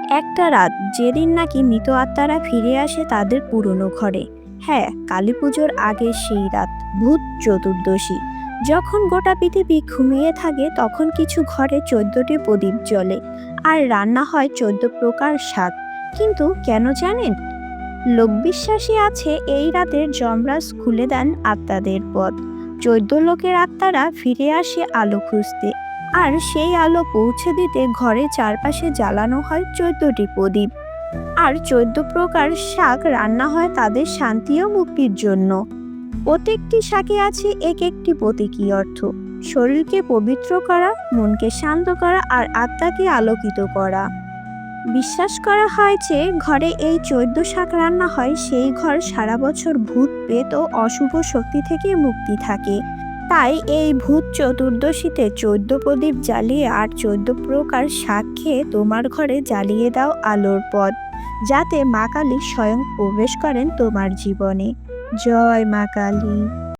একটা রাত যেদিন নাকি মৃত আত্মারা ফিরে আসে তাদের পুরনো ঘরে। হ্যাঁ, কালী পুজোর আগের সেই রাত, ভূত চতুর্দশী। যখন গোটা পৃথিবী ঘুমিয়ে থাকে তখন কিছু ঘরে 14টি প্রদীপ জ্বলে আর রান্না হয় 14 প্রকার শাক। কিন্তু কেন জানেন? লোকবিশ্বাসী আছে এই রাতের যমরাজ খুলে দেন আত্মাদের পথ। 14 লোকের আত্মারা ফিরে আসে আলো খুঁজতে, আর সেই আলো পৌঁছে দিতে ঘরের চারপাশে জ্বালানো হয় 14টি প্রদীপ। আর 14 প্রকার শাক রান্না হয় তাদের শান্তি ও মুক্তির জন্য। প্রত্যেকটি শাকে আছে এক একটি প্রতীকী অর্থ: শরীরকে পবিত্র করা, মনকে শান্ত করা আর আত্মাকে আলোকিত করা। বিশ্বাস করা হয় যে ঘরে এই 14 শাক রান্না হয় সেই ঘর সারা বছর ভূত প্রেত ও অশুভ শক্তি থেকে মুক্তি থাকে। তাই এই ভূত চতুর্দশীতে 14 প্রদীপ জ্বালিয়ে আর 14 প্রকার শাক খেয়ে তোমার ঘরে জ্বালিয়ে দাও আলোর পথ, যাতে মা কালী স্বয়ং প্রবেশ করেন তোমার জীবনে। জয় মা কালী।